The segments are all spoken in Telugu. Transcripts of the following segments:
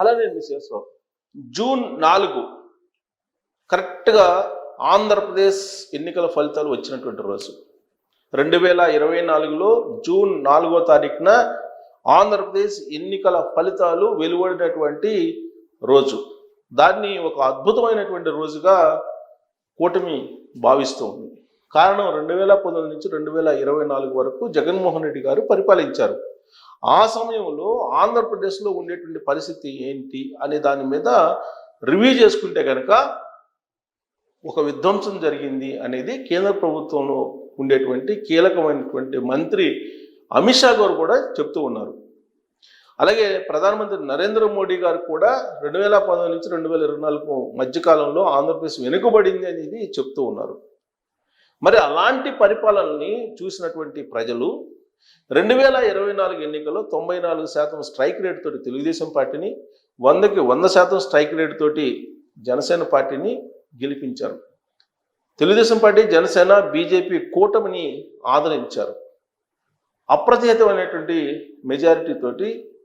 అలానే విశ్వేశ్వరరావు జూన్ 4 కరెక్ట్గా ఆంధ్రప్రదేశ్ ఎన్నికల ఫలితాలు వచ్చినటువంటి రోజు 2024లో జూన్ 4వ తారీఖున ఆంధ్రప్రదేశ్ ఎన్నికల ఫలితాలు వెలువడినటువంటి రోజు. దాన్ని ఒక అద్భుతమైనటువంటి రోజుగా కూటమి భావిస్తూ ఉంది. కారణం 2019 నుంచి 2024 వరకు జగన్మోహన్ రెడ్డి గారు పరిపాలించారు. ఆ సమయంలో ఆంధ్రప్రదేశ్లో ఉండేటువంటి పరిస్థితి ఏంటి అనే దాని మీద రివ్యూ చేసుకుంటే కనుక ఒక విధ్వంసం జరిగింది అనేది కేంద్ర ప్రభుత్వంలో ఉండేటువంటి కీలకమైనటువంటి మంత్రి అమిత్ షా గారు కూడా చెప్తూ ఉన్నారు. అలాగే ప్రధానమంత్రి నరేంద్ర మోడీ గారు కూడా 2019 నుంచి 2024 మధ్యకాలంలో ఆంధ్రప్రదేశ్ వెనుకబడింది అనేది చెప్తూ ఉన్నారు. మరి అలాంటి పరిపాలనని చూసినటువంటి ప్రజలు 2024 ఎన్నికల్లో 94% స్ట్రైక్ రేట్ తోటి తెలుగుదేశం పార్టీని, 100కి 100% స్ట్రైక్ రేట్ తోటి జనసేన పార్టీని గెలిపించారు. తెలుగుదేశం పార్టీ, జనసేన, బీజేపీ కూటమిని ఆదరించారు. అప్రతిహతమైనటువంటి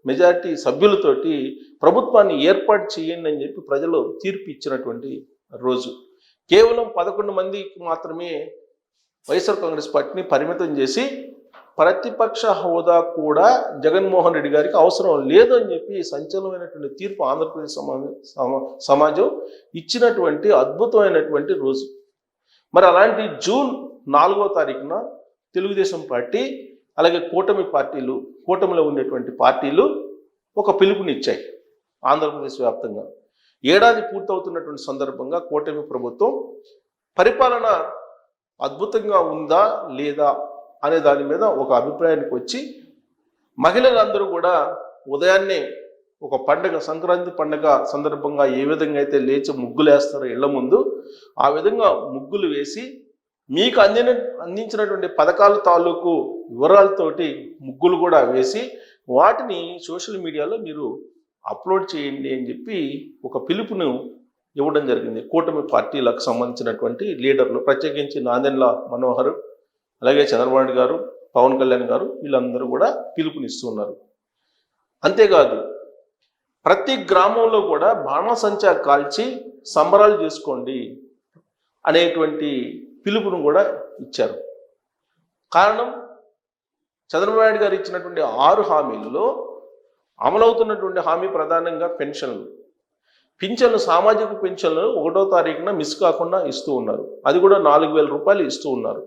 మెజారిటీ సభ్యులతోటి ప్రభుత్వాన్ని ఏర్పాటు చేయండి అని చెప్పి ప్రజలు తీర్పు ఇచ్చినటువంటి రోజు. కేవలం 11 మందికి మాత్రమే వైఎస్ఆర్ కాంగ్రెస్ పార్టీని పరిమితం చేసి ప్రతిపక్ష హోదా కూడా జగన్మోహన్ రెడ్డి గారికి అవసరం లేదు అని చెప్పి సంచలనమైనటువంటి తీర్పు ఆంధ్రప్రదేశ్ సమాజం ఇచ్చినటువంటి అద్భుతమైనటువంటి రోజు. మరి అలాంటి జూన్ 4వ తారీఖున తెలుగుదేశం పార్టీ అలాగే కూటమిలో ఉండేటువంటి పార్టీలు ఒక పిలుపునిచ్చాయి. ఆంధ్రప్రదేశ్ వ్యాప్తంగా ఏడాది పూర్తవుతున్నటువంటి సందర్భంగా కూటమి ప్రభుత్వం పరిపాలన అద్భుతంగా ఉందా లేదా అనే దాని మీద ఒక అభిప్రాయానికి వచ్చి మహిళలందరూ కూడా ఉదయాన్నే ఒక పండగ, సంక్రాంతి పండగ సందర్భంగా ఏ విధంగా అయితే లేచి ముగ్గులు వేస్తారో ఇళ్ల ముందు, ఆ విధంగా ముగ్గులు వేసి మీకు అందించినటువంటి పథకాల తాలూకు వివరాలతోటి ముగ్గులు కూడా వేసి వాటిని సోషల్ మీడియాలో మీరు అప్లోడ్ చేయండి అని చెప్పి ఒక పిలుపును ఇవ్వడం జరిగింది. కూటమి పార్టీలకు సంబంధించినటువంటి లీడర్లు, ప్రత్యేకించి నాదెండ్ల మనోహర్, అలాగే చంద్రబాబు నాయుడు గారు, పవన్ కళ్యాణ్ గారు, వీళ్ళందరూ కూడా పిలుపునిస్తున్నారు. అంతేకాదు ప్రతి గ్రామంలో కూడా బాణసంచా కాల్చి సంబరాలు చేసుకోండి అనేటువంటి పిలుపును కూడా ఇచ్చారు. కారణం చంద్రబాబు నాయుడు గారు ఇచ్చినటువంటి 6 హామీలలో అమలవుతున్నటువంటి హామీ ప్రధానంగా పింఛన్లు, సామాజిక పింఛన్లు 1వ తారీఖున మిస్ కాకుండా ఇస్తూ ఉన్నారు. అది కూడా 4,000 రూపాయలు ఇస్తూ ఉన్నారు.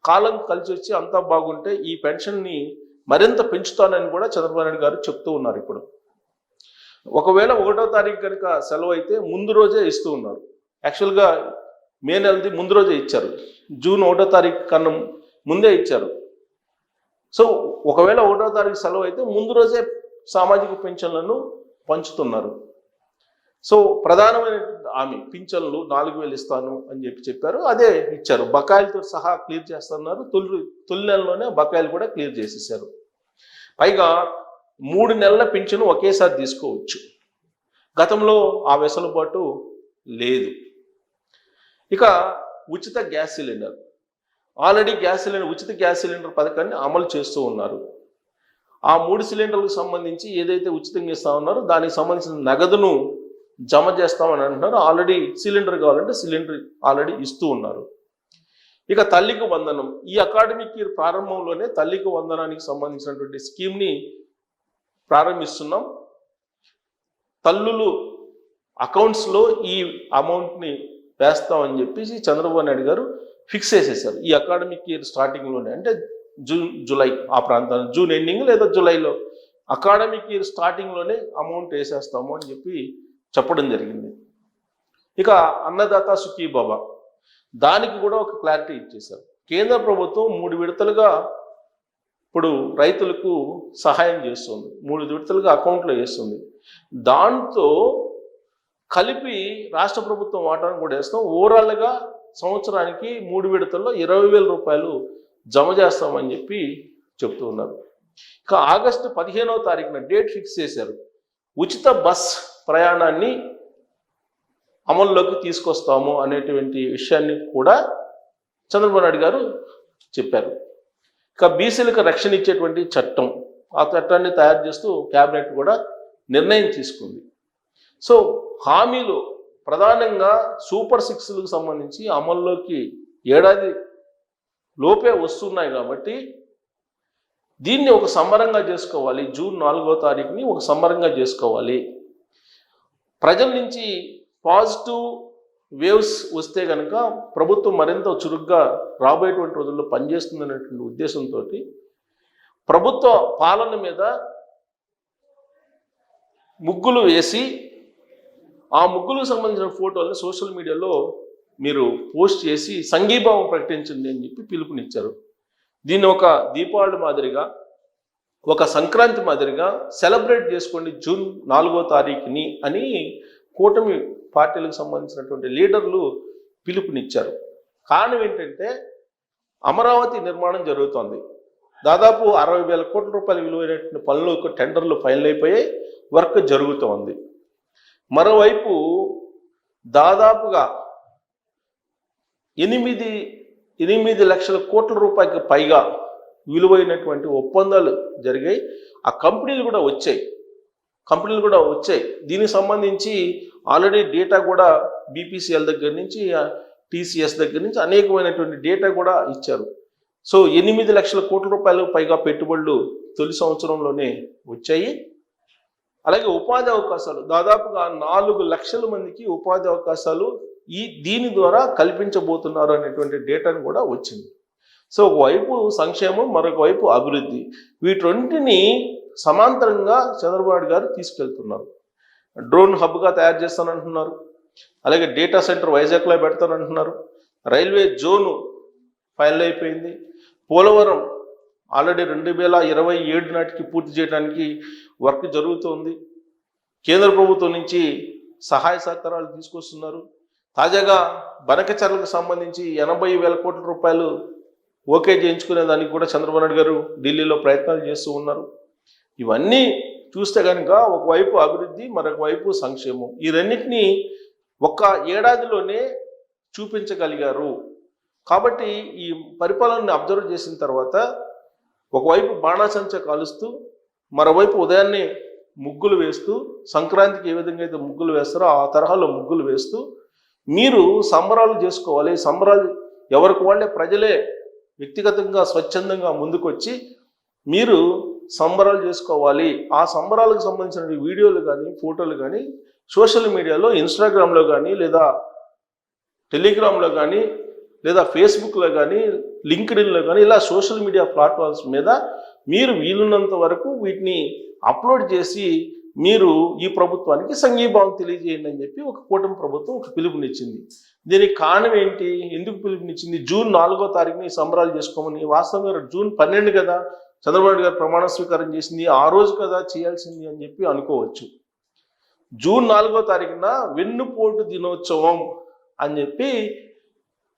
కాలం కలిసి వచ్చి అంతా బాగుంటే ఈ పెన్షన్ని మరింత పెంచుతానని కూడా చంద్రబాబు నాయుడు గారు చెప్తూ ఉన్నారు. ఇప్పుడు ఒకవేళ 1వ తారీఖు కనుక సెలవు అయితే ముందు రోజే ఇస్తూ ఉన్నారు. యాక్చువల్గా మే నెలది ముందు రోజే ఇచ్చారు, జూన్ 1వ తారీఖు కన్నా ముందే ఇచ్చారు. సో ఒకవేళ 1వ తారీఖు సెలవు అయితే ముందు రోజే సామాజిక పింఛన్లను పంచుతున్నారు. సో ప్రధానమైన హామీ పింఛన్లు 4,000 ఇస్తాను అని చెప్పారు. అదే ఇచ్చారు. బకాయిలతో సహా క్లియర్ చేస్తున్నారు. తొలి నెలలోనే బకాయిలు కూడా క్లియర్ చేసేసారు. పైగా 3 నెలల పింఛను ఒకేసారి తీసుకోవచ్చు. గతంలో ఆ వెసులుబాటు లేదు. ఇక ఉచిత గ్యాస్ సిలిండర్, ఆల్రెడీ ఉచిత గ్యాస్ సిలిండర్ పథకాన్ని అమలు చేస్తూ ఉన్నారు. ఆ 3 సిలిండర్లకు సంబంధించి ఏదైతే ఉచితంగా ఇస్తా ఉన్నారో దానికి సంబంధించిన నగదును జమ చేస్తామని అంటున్నారు. ఆల్రెడీ సిలిండర్ కావాలంటే సిలిండర్ ఆల్రెడీ ఇస్తూ ఉన్నారు. ఇక తల్లికి వందనం, ఈ అకాడమిక్ ఇయర్ ప్రారంభంలోనే తల్లికి వందనానికి సంబంధించినటువంటి స్కీమ్ని ప్రారంభిస్తున్నాం. తల్లులు అకౌంట్స్లో ఈ అమౌంట్ని వేస్తామని చెప్పేసి చంద్రబాబు నాయుడు గారు ఫిక్స్ చేసేసారు. ఈ అకాడమిక్ ఇయర్ స్టార్టింగ్లోనే, అంటే జూలై ఆ ప్రాంతాల్లో, జూన్ ఎండింగ్ లేదా జూలైలో అకాడమిక్ ఇయర్ స్టార్టింగ్లోనే అమౌంట్ వేసేస్తాము అని చెప్పడం జరిగింది. ఇక అన్నదాత సుఖీభవ, దానికి కూడా ఒక క్లారిటీ ఇచ్చేశారు. కేంద్ర ప్రభుత్వం 3 విడతలుగా ఇప్పుడు రైతులకు సహాయం చేస్తుంది, 3 విడతలుగా అకౌంట్లో వేస్తుంది. దాంతో కలిపి రాష్ట్ర ప్రభుత్వం వాటాను కూడా వేస్తాం. ఓవరాల్గా సంవత్సరానికి 3 విడతల్లో 20,000 రూపాయలు జమ చేస్తామని చెప్తూ ఉన్నారు. ఇక ఆగస్టు 15వ తారీఖున డేట్ ఫిక్స్ చేశారు. ఉచిత బస్ ప్రయాణాన్ని అమల్లోకి తీసుకొస్తాము అనేటువంటి విషయాన్ని కూడా చంద్రబాబు నాయుడు గారు చెప్పారు. ఇక బీసీలకు రక్షణ ఇచ్చేటువంటి చట్టం, ఆ చట్టాన్ని తయారు చేస్తూ క్యాబినెట్ కూడా నిర్ణయం తీసుకుంది. సో హామీలు ప్రధానంగా సూపర్ 6లకు సంబంధించి అమల్లోకి ఏడాది లోపే వస్తున్నాయి కాబట్టి దీన్ని ఒక సంబరంగా చేసుకోవాలి. జూన్ 4వ తారీఖుని ఒక సంబరంగా చేసుకోవాలి. ప్రజల నుంచి పాజిటివ్ వేవ్స్ వస్తే కనుక ప్రభుత్వం మరింత చురుగ్గా రాబోయేటువంటి రోజుల్లో పనిచేస్తుందనేటువంటి ఉద్దేశంతో ప్రభుత్వ పాలన మీద ముగ్గులు వేసి ఆ ముగ్గులకు సంబంధించిన ఫోటోలను సోషల్ మీడియాలో మీరు పోస్ట్ చేసి సంఘీభావం ప్రకటించండి అని చెప్పి పిలుపునిచ్చారు. దీన్ని ఒక దీపావళి మాదిరిగా, ఒక సంక్రాంతి మాదిరిగా సెలబ్రేట్ చేసుకోండి జూన్ 4వ తారీఖుని అని కూటమి పార్టీలకు సంబంధించినటువంటి లీడర్లు పిలుపునిచ్చారు. కారణం ఏంటంటే అమరావతి నిర్మాణం జరుగుతోంది. దాదాపు 60,000 కోట్ల రూపాయల విలువైనటువంటి పనులు టెండర్లు ఫైనల్ అయిపోయాయి, వర్క్ జరుగుతూ ఉంది. మరోవైపు దాదాపుగా 8 లక్షల కోట్ల రూపాయలకు పైగా విలువైనటువంటి ఒప్పందాలు జరిగాయి. ఆ కంపెనీలు కూడా వచ్చాయి. దీనికి సంబంధించి ఆల్రెడీ డేటా కూడా బీపీసీఎల్ దగ్గర నుంచి టీసీఎస్ దగ్గర నుంచి అనేకమైనటువంటి డేటా కూడా ఇచ్చారు. సో 8 లక్షల కోట్ల రూపాయలకు పైగా పెట్టుబడులు తొలి సంవత్సరంలోనే వచ్చాయి. అలాగే ఉపాధి అవకాశాలు దాదాపుగా 4 లక్షల మందికి ఉపాధి అవకాశాలు దీని ద్వారా కల్పించబోతున్నారు అనేటువంటి డేటాను కూడా వచ్చింది. సో ఒకవైపు సంక్షేమం, మరొక వైపు అభివృద్ధి, వీటన్నింటినీ సమాంతరంగా చంద్రబాబు నాయుడు గారు తీసుకెళ్తున్నారు. డ్రోన్ హబ్గా తయారు చేస్తానంటున్నారు. అలాగే డేటా సెంటర్ వైజాగ్లో పెడతానంటున్నారు. రైల్వే జోను ఫైనల్ అయిపోయింది. పోలవరం ఆల్రెడీ 2027 నాటికి పూర్తి చేయడానికి వర్క్ జరుగుతోంది. కేంద్ర ప్రభుత్వం నుంచి సహాయ సహకారాలు తీసుకొస్తున్నారు. తాజాగా బనకచర్లకు సంబంధించి 80,000 కోట్ల రూపాయలు ఓకే చేయించుకునే దానికి కూడా చంద్రబాబు నాయుడు గారు ఢిల్లీలో ప్రయత్నాలు చేస్తూ ఉన్నారు. ఇవన్నీ చూస్తే కనుక ఒకవైపు అభివృద్ధి, మరొక వైపు సంక్షేమం, ఈ రెండింటినీ ఒక్క ఏడాదిలోనే చూపించగలిగారు. కాబట్టి ఈ పరిపాలనని అబ్జర్వ్ చేసిన తర్వాత ఒకవైపు బాణాసంచా కాలుస్తూ, మరోవైపు ఉదయాన్నే ముగ్గులు వేస్తూ, సంక్రాంతికి ఏ విధంగా అయితే ముగ్గులు వేస్తారో ఆ తరహాలో ముగ్గులు వేస్తూ మీరు సంబరాలు చేసుకోవాలి. సంబరాలు ఎవరికి వాళ్ళే ప్రజలే వ్యక్తిగతంగా స్వచ్ఛందంగా ముందుకొచ్చి మీరు సంబరాలు చేసుకోవాలి. ఆ సంబరాలకు సంబంధించిన వీడియోలు కానీ ఫోటోలు కానీ సోషల్ మీడియాలో, ఇన్స్టాగ్రామ్లో కానీ, లేదా టెలిగ్రామ్లో కానీ, లేదా ఫేస్బుక్లో కానీ, లింక్డ్ఇన్లో కానీ, ఇలా సోషల్ మీడియా ప్లాట్ఫామ్స్ మీద మీరు వీలున్నంత వరకు వీటిని అప్లోడ్ చేసి మీరు ఈ ప్రభుత్వానికి సంఘీభావం తెలియజేయండి అని చెప్పి ఒక కూటమి ప్రభుత్వం ఒక పిలుపునిచ్చింది. దీనికి కారణం ఏంటి? ఎందుకు పిలుపునిచ్చింది? జూన్ 4వ తారీఖుని సంబరాలు చేసుకోమని. వాస్తవంగా జూన్ 12 కదా చంద్రబాబు నాయుడు గారు ప్రమాణ స్వీకారం చేసింది, ఆ రోజు కదా చేయాల్సింది అని చెప్పి అనుకోవచ్చు. జూన్ 4వ తారీఖున వెన్నుపోటు దినోత్సవం అని చెప్పి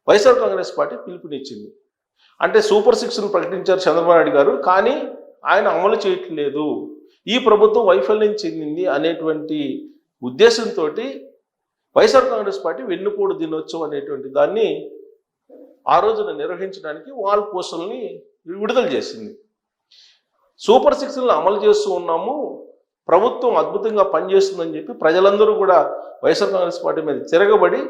వైఎస్ఆర్ కాంగ్రెస్ పార్టీ పిలుపునిచ్చింది. అంటే సూపర్ 6ను ప్రకటించారు చంద్రబాబు నాయుడు గారు, కానీ ఆయన అమలు చేయట్లేదు, ఈ ప్రభుత్వం వైఫల్యం చెందింది అనేటువంటి ఉద్దేశంతో వైఎస్ఆర్ కాంగ్రెస్ పార్టీ వెన్నుపోటు దినోత్సవం అనేటువంటి దాన్ని ఆ రోజున నిర్వహించడానికి వాల్ పోస్టర్ని విడుదల చేసింది. సూపర్ 6లను అమలు చేస్తూ ఉన్నాము, ప్రభుత్వం అద్భుతంగా పనిచేస్తుందని చెప్పి ప్రజలందరూ కూడా వైఎస్ఆర్ కాంగ్రెస్ పార్టీ మీద తిరగబడి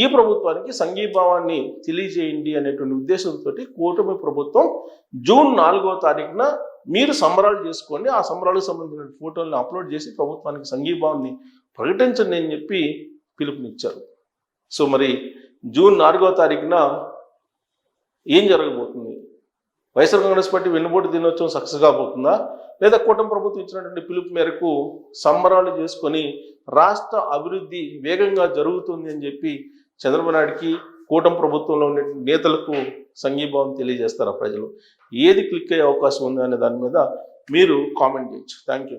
ఈ ప్రభుత్వానికి సంఘీభావాన్ని తెలియజేయండి అనేటువంటి ఉద్దేశంతో కూటమి ప్రభుత్వం జూన్ 4వ తారీఖున మీరు సంబరాలు చేసుకోండి, ఆ సంబరాలకు సంబంధించిన ఫోటోలను అప్లోడ్ చేసి ప్రభుత్వానికి సంఘీభావాన్ని ప్రకటించండి అని చెప్పి పిలుపునిచ్చారు. సో మరి జూన్ 4వ తారీఖున ఏం జరగబోతుంది? వైఎస్ఆర్ కాంగ్రెస్ పార్టీ వెన్నుపోటు దినోత్సవం సక్సెస్ కాబోతుందా, లేదా కూటమి ప్రభుత్వం ఇచ్చినటువంటి పిలుపు మేరకు సంబరాలు చేసుకొని రాష్ట్ర అభివృద్ధి వేగంగా జరుగుతుంది అని చెప్పి చంద్రబాబు నాయుడికి, కూటమి ప్రభుత్వంలో ఉండే నేతలకు సంఘీభావం తెలియజేస్తారా ప్రజలు? ఏది క్లిక్ అయ్యే అవకాశం ఉంది అనే దాని మీద మీరు కామెంట్ చేయొచ్చు. Thank you.